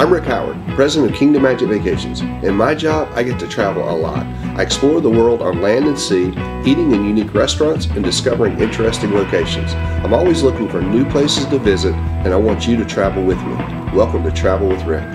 I'm Rick Howard, president of Kingdom Magic Vacations. In my job, I get to travel a lot. I explore the world on land and sea, eating in unique restaurants and discovering interesting locations. I'm always looking for new places to visit, and I want you to travel with me. Welcome to Travel with Rick.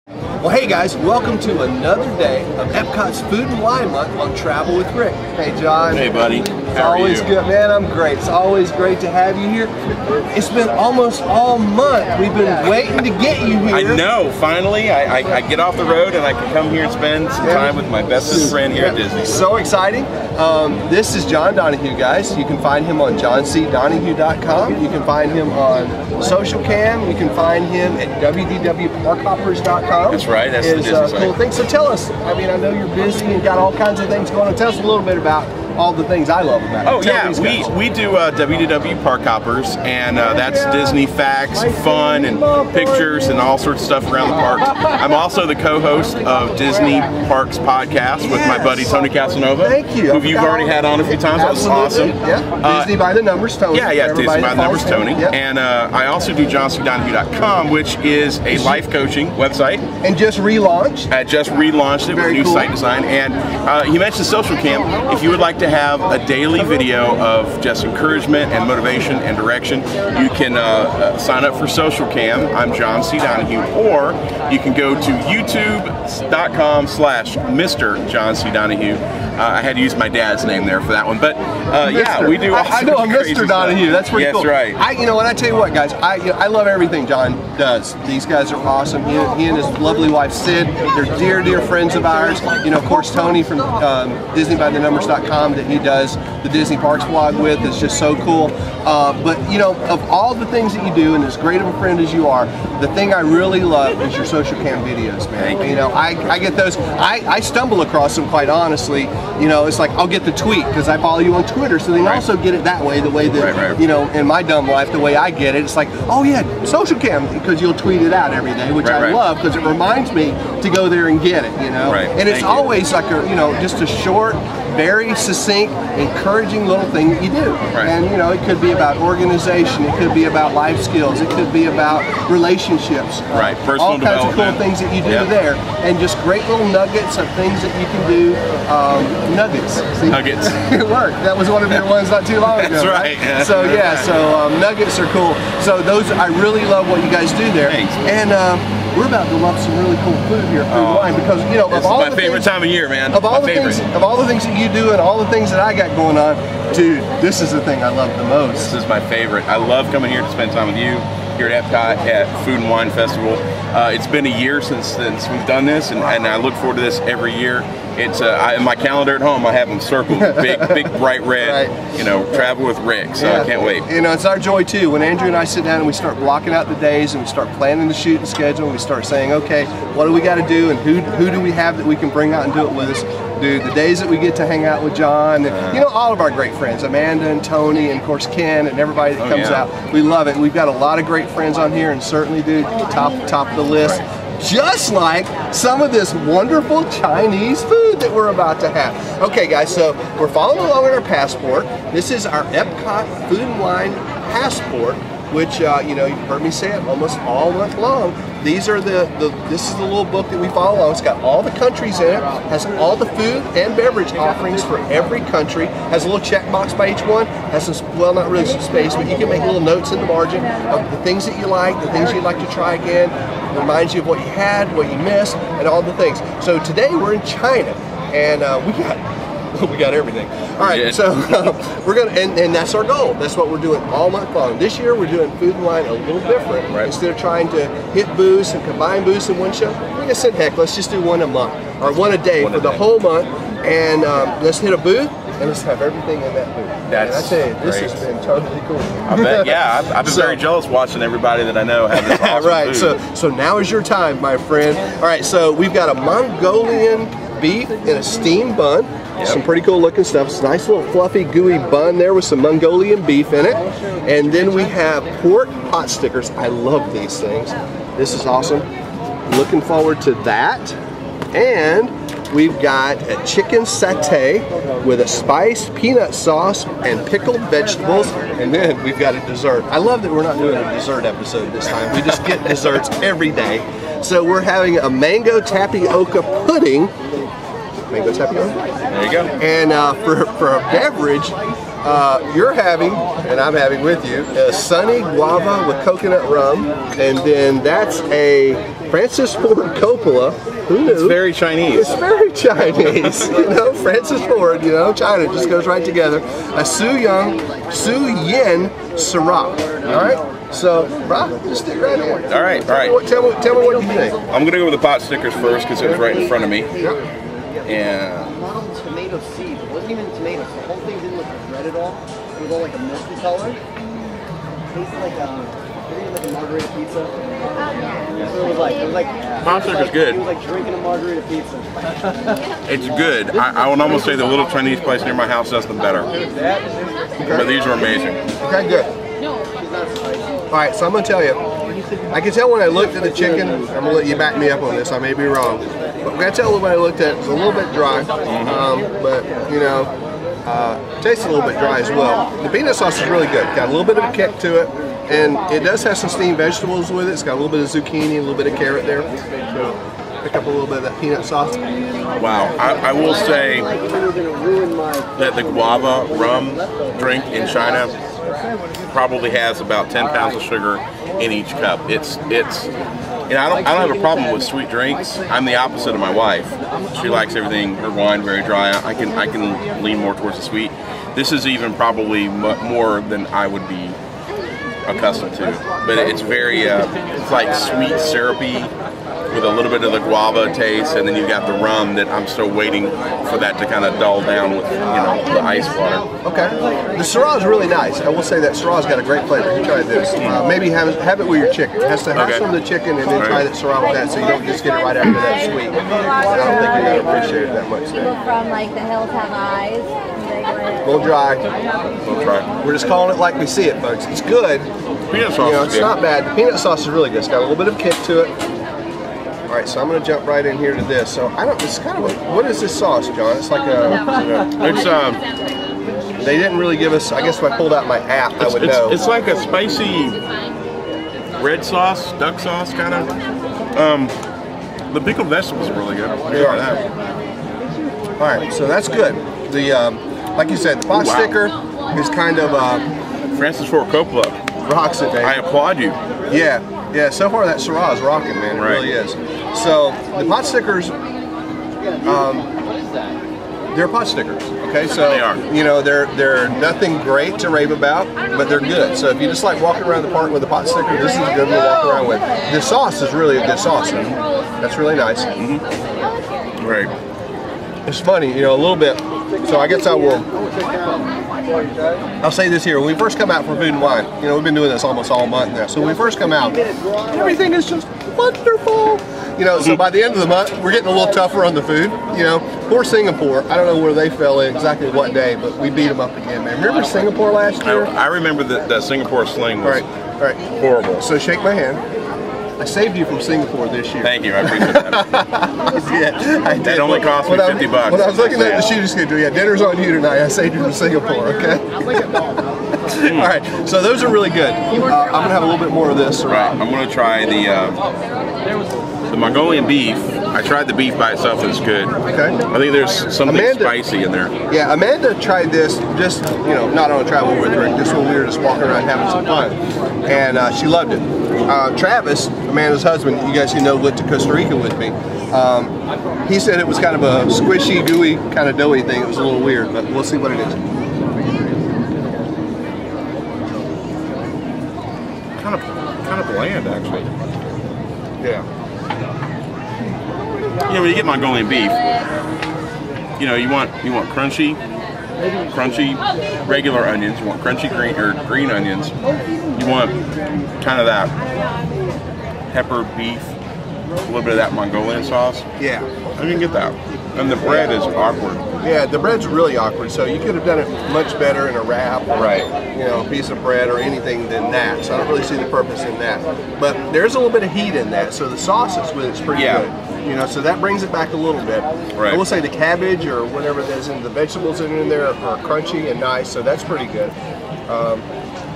Well, hey guys, welcome to another day of Epcot's Food and Wine Month on Travel with Rick. Hey John. Hey buddy. It's always good, man. I'm great. It's always great to have you here. It's been almost all month. We've been waiting to get you here. I know. Finally, I get off the road and I can come here and spend some time with my bestest friend here at Disney. So exciting. This is John Donahue, guys. You can find him on johncdonahue.com. You can find him on SocialCam. You can find him at www.parkhoppers.com. That's right. That's the Disney site. Cool thing. So tell us. I mean, I know you're busy and got all kinds of things going on. Tell us a little bit about all the things I love about it. Oh yeah, we do WDW Park Hoppers, and that's Disney facts, fun, and pictures, and all sorts of stuff around the parks. I'm also the co-host of Disney Parks podcast with my buddy Tony Casanova. Thank you. Who you've already had on a few times. That was awesome. Yeah. Disney by the Numbers, Tony. Yeah, Disney by the Numbers, Tony. Yep. And I also do johncdonahue.com, which is a life coaching website. And just relaunched. I just relaunched it with new site design. And you mentioned Social Cam. If you would like to have a daily video of just encouragement and motivation and direction, you can sign up for Social Cam. I'm John C. Donahue, or you can go to youtube.com/Mr. John C. Donahue. I had to use my dad's name there for that one, but yeah, we do. I know I'm Mr. Donahue. That's pretty cool. That's right. You know what? I tell you what, guys. I love everything John does. These guys are awesome. He and his lovely wife Sid. They're dear, dear friends of ours. You know, of course, Tony from DisneyByTheNumbers.com that he does the Disney Parks vlog with is just so cool. But you know, of all the things that you do, and as great of a friend as you are, the thing I really love is your Social Cam videos, man. You know, I get those. I stumble across them, quite honestly. You know, it's like I'll get the tweet because I follow you on Twitter, so then also get it that way, the way that you know, in my dumb life, the way I get it. It's like, oh yeah, Social Cam, because you'll tweet it out every day, which I love because it reminds me to go there and get it. You know, and it's always like a, you know, just a short, very succinct, encouraging little thing that you do. And you know, it could be about organization, it could be about life skills, it could be about relationships. Personal all kinds of cool things that you do there, and just great little nuggets of things that you can do. Nuggets. See? Nuggets. It worked. That was one of your ones not too long ago. That's right. So yeah, so nuggets are cool. So those, I really love what you guys do there. And we're about to love some really cool food here, food and wine, because you know, this is my favorite time of year, man. Of all the things that you do and all the things that I got going on, dude, this is the thing I love the most. This is my favorite. I love coming here to spend time with you here at Epcot at Food and Wine Festival. It's been a year since we've done this, and I look forward to this every year. It's in my calendar at home. I have them circled, big bright red. You know, Travel with Rick. So I can't wait. You know, it's our joy too. When Andrew and I sit down and we start blocking out the days and we start planning the shooting schedule, and we start saying, okay, what do we got to do, and who do we have that we can bring out and do it with us? Dude, the days that we get to hang out with John, and you know, all of our great friends, Amanda and Tony, and of course Ken, and everybody that comes out, we love it. We've got a lot of great friends on here, and certainly, dude, top of the list. Just like some of this wonderful Chinese food that we're about to have. Okay guys, so we're following along with our passport. This is our Epcot Food and Wine Passport, which you know, you've heard me say it almost all month long. These are this is the little book that we follow along. It's got all the countries in it, has all the food and beverage offerings for every country, has a little check box by each one, has some, well, not really some space, but you can make little notes in the margin of the things that you like, the things you'd like to try again. It reminds you of what you had, what you missed, and all the things. So today we're in China, and we got everything. All right, so we're gonna, and that's our goal. That's what we're doing all month long. This year we're doing food and wine a little different. Instead of trying to hit booths and combine booths in one show, we're gonna say, heck, let's just do one a month or one a day for the whole month, and let's hit a booth and let's have everything in that booth. I tell you, this has been totally cool. I bet, yeah. I've been very jealous watching everybody that I know have this awesome food. So now is your time, my friend. All right, so we've got a Mongolian beef in a steamed bun. Some pretty cool looking stuff. It's a nice little fluffy, gooey bun there with some Mongolian beef in it. And then we have pork pot stickers. I love these things. This is awesome. Looking forward to that. And we've got a chicken satay with a spiced peanut sauce and pickled vegetables, and then we've got a dessert. I love that we're not doing a dessert episode this time. We just get desserts every day. So we're having a mango tapioca pudding. Mango tapioca? There you go. And for a beverage, you're having, and I'm having with you, a sunny guava with coconut rum, and then that's a Francis Ford Coppola. Who knew? It's very Chinese. It's very Chinese. You know, Francis Ford, you know, China just goes right together. A Su Yen Syrah. All right? So, Rob, just stick right in. All right. Tell me what you think. I'm going to go with the pot stickers first because it was right in front of me. Yep. And tomato seeds. It wasn't even tomatoes. The whole thing didn't look red at all. It was all like a milky color. It tasted like a margarita pizza. That's what it was like. It was like pot sticker's good. It was like drinking a margarita pizza. It's good. I would almost say the little Chinese place near my house does them better. But these are amazing. Okay, good. All right, so I'm going to tell you. I can tell when I looked at the chicken. I'm going to let you back me up on this. I may be wrong. But I can tell when I looked at it, it's a little bit dry. But, you know, tastes a little bit dry as well. The peanut sauce is really good. Got a little bit of a kick to it. And it does have some steamed vegetables with it. It's got a little bit of zucchini, a little bit of carrot there. So pick up a little bit of that peanut sauce. Wow. I will say that the guava rum drink in China probably has about 10 pounds of sugar in each cup. It's and I don't have a problem with sweet drinks. I'm the opposite of my wife. She likes everything, her wine very dry. I can lean more towards the sweet. This is even probably more than I would be accustomed to. But it's very it's like sweet syrupy with a little bit of the guava taste, and then you've got the rum that I'm still waiting for that to kind of dull down with, you know, the ice water. Okay. The Syrah is really nice. I will say that Syrah's got a great flavor. You try this. Maybe have it with your chicken. It has to have some of the chicken and then try that Syrah with that, so you don't just get it right after that sweet. I don't think you're going to appreciate it that much. People from like the hills have eyes. A little dry. We're just calling it like we see it, folks. It's good. Peanut sauce, you know, it's not bad. The peanut sauce is really good. It's got a little bit of kick to it. All right, so I'm going to jump right in here to this. So it's kind of what is this sauce, John? It's like they didn't really give us. I guess if I pulled out my app, I would know. It's like a spicy red sauce, duck sauce kind of. The pickled vegetables are really good. They are. All right, so that's good. The like you said, the pot sticker is kind of Francis Ford Coppola rocks it, baby. I applaud you. Yeah. So far that Syrah is rocking, man. It really is. So the pot stickers, they're pot stickers. Okay, so they are. You know they're nothing great to rave about, but they're good. So if you just like walking around the park with a pot sticker, this is a good one to walk around with. The sauce is really a good sauce. That's really nice. Right. It's funny, you know, a little bit. So I guess I'll say this here. When we first come out for Food and Wine, you know, we've been doing this almost all month now. So when we first come out, everything is just wonderful. You know, so by the end of the month, we're getting a little tougher on the food. You know, poor Singapore. I don't know where they fell in exactly what day, but we beat them up again, man. Remember Singapore last year? I remember that Singapore sling was horrible. So shake my hand. I saved you from Singapore this year. Thank you, I appreciate that. I did. It only cost me $50. When I was looking at the shooting schedule, dinner's on you tonight. I saved you from Singapore, okay? All right, so those are really good. I'm gonna have a little bit more of this. Right, I'm gonna try the Mongolian beef. I tried the beef by itself, it's good. Okay. I think there's something spicy in there. Yeah, Amanda tried this just, you know, not on a travel with her, just when we were just walking around having some fun. And she loved it. Travis, Amanda's husband, you guys who know, went to Costa Rica with me. He said it was kind of a squishy, gooey, kind of doughy thing. It was a little weird, but we'll see what it is. Kind of bland, actually. Yeah. You know, when you get Mongolian beef, you know, you want crunchy regular onions. You want crunchy green onions. You want kind of that pepper beef, a little bit of that Mongolian sauce. Yeah. I can get that. And the bread is awkward. Yeah, the bread's really awkward, so you could have done it much better in a wrap, or, Right. you know, a piece of bread or anything than that. So I don't really see the purpose in that. But there's a little bit of heat in that, so the sauce is with it's pretty good. You know, so that brings it back a little bit. Right. I will say the cabbage or whatever that is in the vegetables that are in there are crunchy and nice, so that's pretty good.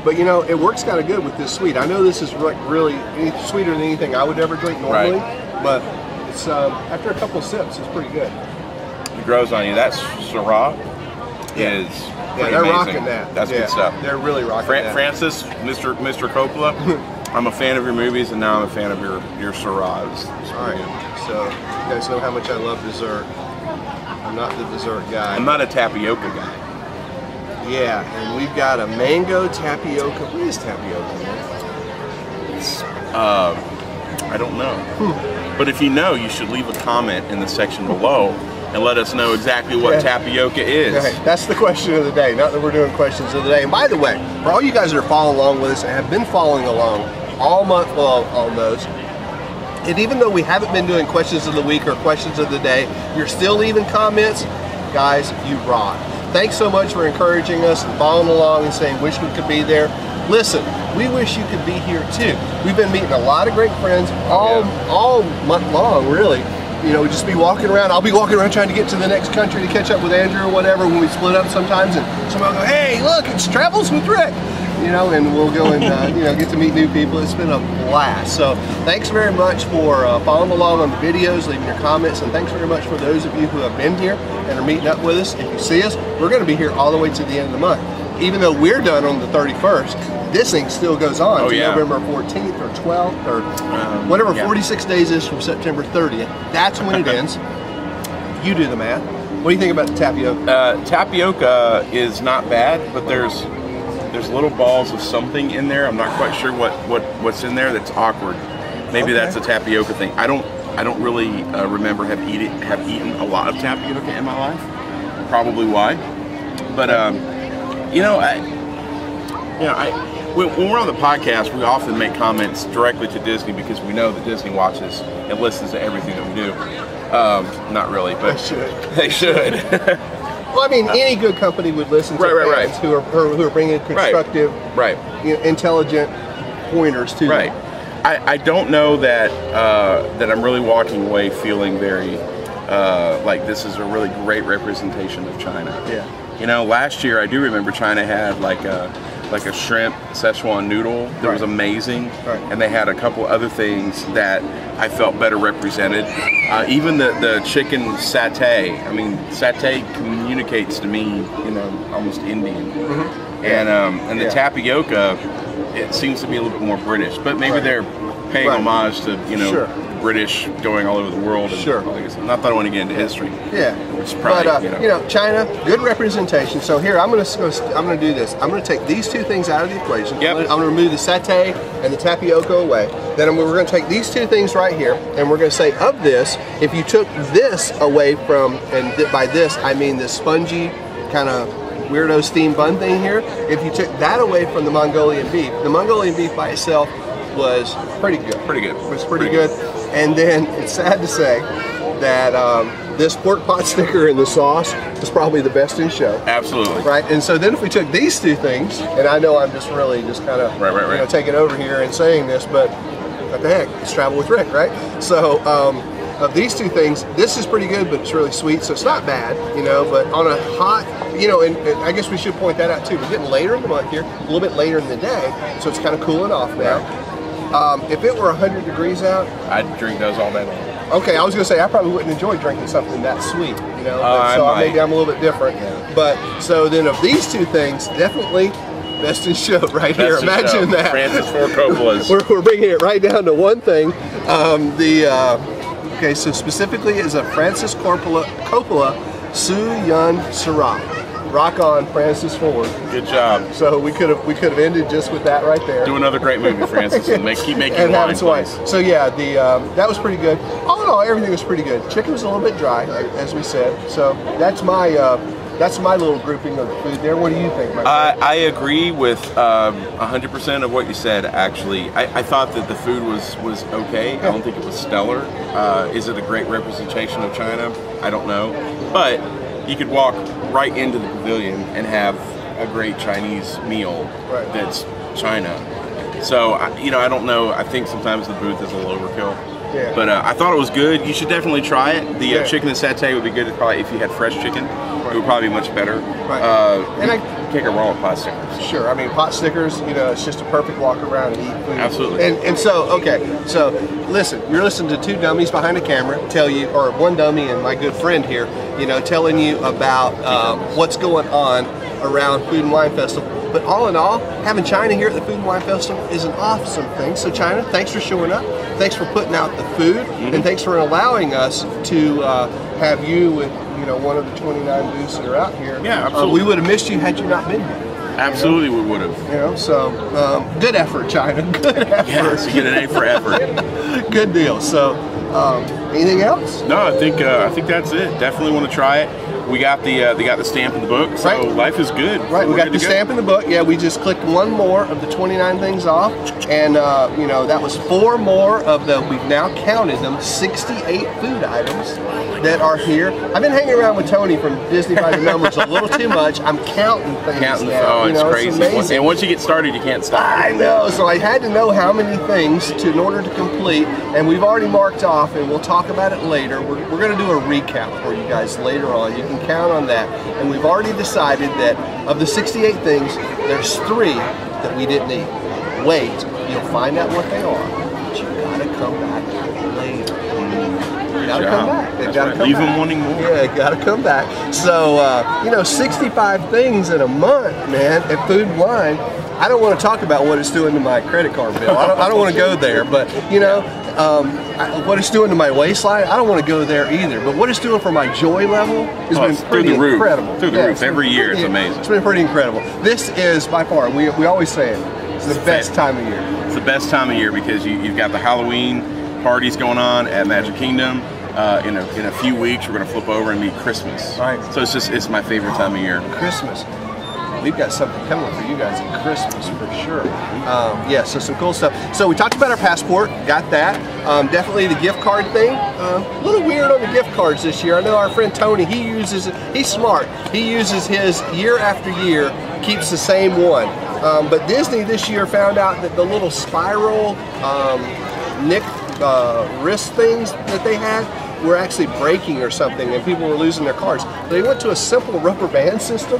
But you know, it works kind of good with this sweet. I know this is like really sweeter than anything I would ever drink normally, but it's after a couple of sips, it's pretty good. It grows on you. That Syrah is pretty they're amazing. rocking that. That's good stuff. They're really rocking that. Francis, Mr. Coppola, I'm a fan of your movies, and now I'm a fan of your Syrahs. All right, so you guys know how much I love dessert. I'm not the dessert guy. I'm not a tapioca guy. Yeah, and we've got a mango tapioca. What is tapioca? I don't know. But if you know, you should leave a comment in the section below and let us know exactly what tapioca is. Okay, that's the question of the day. Not that we're doing questions of the day. And by the way, for all you guys that are following along with us and have been following along all month long on those, and even though we haven't been doing questions of the week or questions of the day, you're still leaving comments. Guys, you rock. Thanks so much for encouraging us and following along and saying wish we could be there. Listen, we wish you could be here too. We've been meeting a lot of great friends all month long, really. You know, just be walking around. I'll be walking around trying to get to the next country to catch up with Andrew or whatever when we split up sometimes, and somebody will go, hey, look, it's Travels with Rick. You know, and we'll go and you know, get to meet new people. It's been a blast. So thanks very much for following along on the videos, leaving your comments, and thanks very much for those of you who have been here and are meeting up with us. If you see us, we're going to be here all the way to the end of the month. Even though we're done on the 31st, this thing still goes on to November 14th or 12th or whatever 46 days is from September 30th. That's when it ends. You do the math. What do you think about the tapioca? Tapioca is not bad, but there's little balls of something in there. I'm not quite sure what's in there that's awkward. Maybe that's a tapioca thing. I don't really remember have eaten a lot of tapioca in my life. Probably why. But you know, when we're on the podcast, we often make comments directly to Disney because we know that Disney watches and listens to everything that we do. Not really, but they should. Well, I mean, any good company would listen to fans who are bringing constructive, you know, intelligent pointers to them. I don't know that that I'm really walking away feeling very like this is a really great representation of China. Yeah. You know, last year I do remember China had like a shrimp Szechuan noodle that was amazing, and they had a couple other things that I felt better represented. Even the chicken satay. I mean, satay communicates to me, you know, almost Indian, and the tapioca, it seems to be a little bit more British, but maybe they're paying homage to, you know, British going all over the world. And not that I want to get into history. Yeah. Which is probably, but you know, China, good representation. So here, I'm gonna do this. I'm gonna take these two things out of the equation. I'm gonna remove the satay and the tapioca away. Then we're gonna take these two things right here, and we're gonna say of this, if you took this away from, and by this I mean this spongy kind of weirdo steamed bun thing here, if you took that away from the Mongolian beef by itself was pretty good. It was pretty good. And then it's sad to say that this pork pot sticker and the sauce is probably the best in show. Absolutely. Right. And so then if we took these two things, and I know I'm just really just kind of you know, taking over here and saying this, but what the heck, it's Travel with Rick, right? So of these two things, this is pretty good, but it's really sweet, so it's not bad, you know. But on a hot, you know, and I guess we should point that out too. We're getting later in the month here, a little bit later in the day, so it's kind of cooling off now. If it were 100 degrees out, I'd drink those all day long. Okay, I was going to say I probably wouldn't enjoy drinking something that sweet, you know. So maybe I'm a little bit different. But so then of these two things, definitely best in show right here. Imagine that. Francis Ford Coppola's. We're bringing it right down to one thing. Okay, so specifically is a Francis Coppola Su Yun Syrah. Rock on, Francis Ford. Good job. So we could have ended just with that right there. Do another great movie, Francis, and keep making and wine, have twice. So yeah, that was pretty good. All in all, everything was pretty good. Chicken was a little bit dry, as we said. So that's my that's my little grouping of the food there. What do you think, my friend? I agree with 100% of what you said, actually. I thought that the food was okay. I don't think it was stellar. Is it a great representation of China? I don't know. But you could walk right into the pavilion and have a great Chinese meal that's China. So, I don't know. I think sometimes the booth is a little overkill. Yeah. But I thought it was good. You should definitely try it. The chicken and satay would be good. Probably if you had fresh chicken, it would probably be much better. Right. And I can't go wrong with pot stickers. Sure. I mean, pot stickers. It's just a perfect walk around and eat food. Absolutely. And so, okay. So, listen. You're listening to two dummies behind a camera tell you, or one dummy and my good friend here, telling you about what's going on around Food and Wine Festival. But all in all, having China here at the Food and Wine Festival is an awesome thing. So China, thanks for showing up. Thanks for putting out the food, and thanks for allowing us to have you with one of the 29 booths that are out here. Yeah, absolutely. We would have missed you had you not been here. Absolutely, we would have. So good effort, China. Good effort. Yes, you get an A for effort. Good deal. So anything else? No, I think that's it. Definitely want to try it. We got the stamp in the book, so life is good. Right, we got the stamp in the book. Yeah, we just clicked one more of the 29 things off, and that was 4 more of the. We've now counted them 68 food items that are here. I've been hanging around with Tony from Disney by the Numbers a little too much. I'm counting things now. Oh, it's crazy. It's amazing. And once you get started, you can't stop. I know. So I had to know how many things in order to complete, and we've already marked off, and we'll talk about it later. We're going to do a recap for you guys later on. You can count on that. And we've already decided that of the 68 things, there's 3 that we didn't eat. Wait, you'll find out what they are, but you gotta come back later. You gotta come back. They've gotta come Leave back. them wanting more. Yeah, you gotta come back. So, 65 things in a month, man, at Food and Wine. I don't want to talk about what it's doing to my credit card bill. I don't want to go there, but what it's doing to my waistline, I don't want to go there either. But what it's doing for my joy level has been pretty incredible. Through the roof. Every year, it's amazing. It's been pretty incredible. This is by far, we always say it, it's the best time of year. It's the best time of year because you've got the Halloween parties going on at Magic Kingdom. In a few weeks, we're going to flip over and meet Christmas. Right. So it's my favorite time of year. Christmas. We've got something coming for you guys at Christmas for sure. So some cool stuff. So we talked about our passport, got that. Definitely the gift card thing. A little weird on the gift cards this year. I know our friend Tony, he's smart. He uses his year after year, keeps the same one. But Disney this year found out that the little spiral wrist things that they had were actually breaking or something, and people were losing their cards. They went to a simple rubber band system,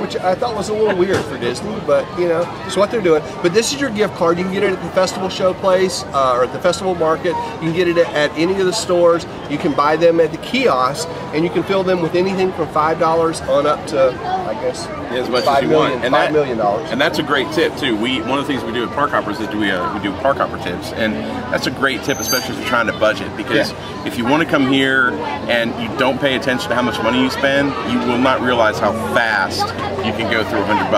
which I thought was a little weird for Disney, but it's what they're doing. But this is your gift card. You can get it at the festival show place or at the festival market. You can get it at any of the stores. You can buy them at the kiosk, and you can fill them with anything from $5 on up to, I guess, as much as you want. And $5 million. And that's a great tip too. One of the things we do at Park Hoppers is we do Park Hopper tips, and that's a great tip, especially if you're trying to budget. Because if you want to come here and you don't pay attention to how much money you spend, you will not realize how fast you can go through $100.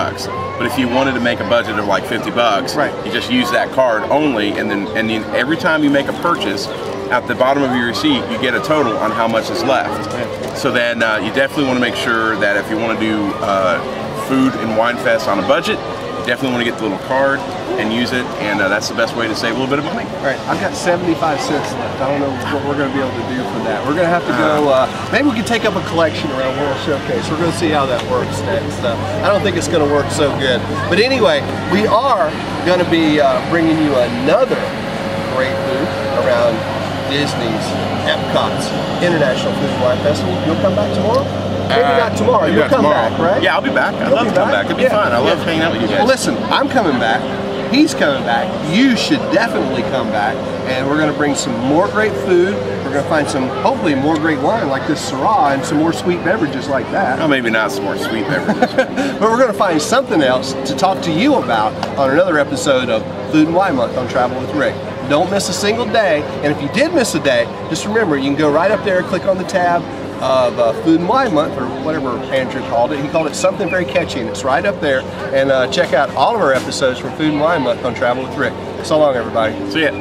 But if you wanted to make a budget of like $50, you just use that card only, and then every time you make a purchase, at the bottom of your receipt, you get a total on how much is left. So then you definitely want to make sure that if you want to do Food and Wine Fest on a budget, you definitely want to get the little card and use it, and that's the best way to save a little bit of money. All right, I've got 75 cents left. I don't know what we're going to be able to do for that. We're going to have to go, maybe we can take up a collection around World Showcase. We're going to see how that works next. I don't think it's going to work so good. But anyway, we are going to be bringing you another great booth around Disney's Epcot's International Food and Wine Festival. You'll come back tomorrow? Maybe not tomorrow. You'll come back, right? Yeah, I'll be back. I'd love to come back. It'd be fun. I love hanging out with you guys. Well, listen, I'm coming back. He's coming back. You should definitely come back. And we're going to bring some more great food. We're going to find some, hopefully, more great wine like this Syrah and some more sweet beverages like that. Well, maybe not some more sweet beverages. But we're going to find something else to talk to you about on another episode of Food and Wine Month on Travel with Rick. Don't miss a single day. And if you did miss a day, just remember, you can go right up there, click on the tab of Food and Wine Month, or whatever Andrew called it. He called it something very catchy, and it's right up there. And check out all of our episodes from Food and Wine Month on Travel with Rick. So long, everybody. See ya.